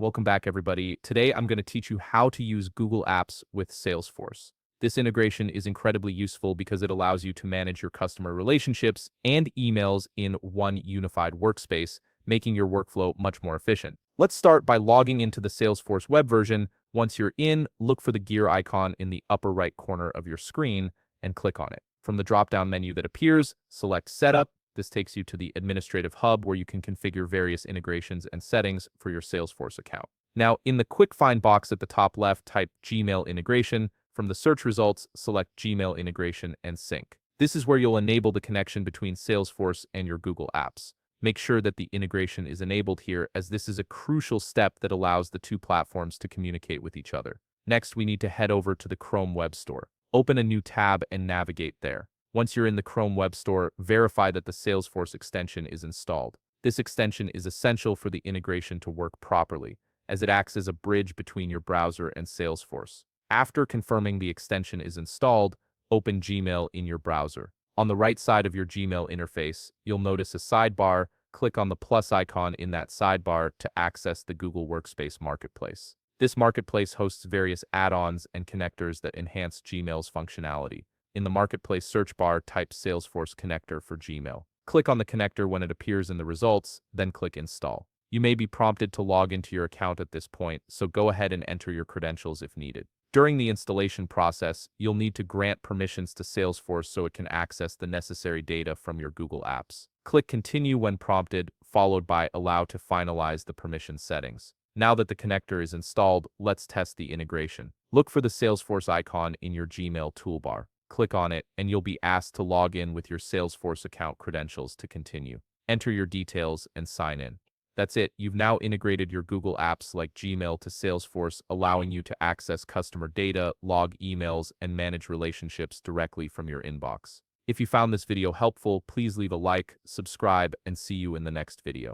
Welcome back, everybody. Today, I'm going to teach you how to use Google Apps with Salesforce. This integration is incredibly useful because it allows you to manage your customer relationships and emails in one unified workspace, making your workflow much more efficient. Let's start by logging into the Salesforce web version. Once you're in, look for the gear icon in the upper right corner of your screen and click on it. From the drop-down menu that appears, select Setup. This takes you to the administrative hub where you can configure various integrations and settings for your Salesforce account. Now, in the quick find box at the top left, type Gmail integration. From the search results, select Gmail integration and sync. This is where you'll enable the connection between Salesforce and your Google Apps. Make sure that the integration is enabled here, as this is a crucial step that allows the two platforms to communicate with each other. Next, we need to head over to the Chrome Web Store. Open a new tab and navigate there. Once you're in the Chrome Web Store, verify that the Salesforce extension is installed. This extension is essential for the integration to work properly, as it acts as a bridge between your browser and Salesforce. After confirming the extension is installed, open Gmail in your browser. On the right side of your Gmail interface, you'll notice a sidebar. Click on the plus icon in that sidebar to access the Google Workspace Marketplace. This marketplace hosts various add-ons and connectors that enhance Gmail's functionality. In the Marketplace search bar, type Salesforce Connector for Gmail. Click on the connector when it appears in the results, then click Install. You may be prompted to log into your account at this point, so go ahead and enter your credentials if needed. During the installation process, you'll need to grant permissions to Salesforce so it can access the necessary data from your Google Apps. Click Continue when prompted, followed by Allow to finalize the permission settings. Now that the connector is installed, let's test the integration. Look for the Salesforce icon in your Gmail toolbar. Click on it, and you'll be asked to log in with your Salesforce account credentials to continue. Enter your details and sign in. That's it. You've now integrated your Google Apps like Gmail to Salesforce, allowing you to access customer data, log emails, and manage relationships directly from your inbox. If you found this video helpful, please leave a like, subscribe, and see you in the next video.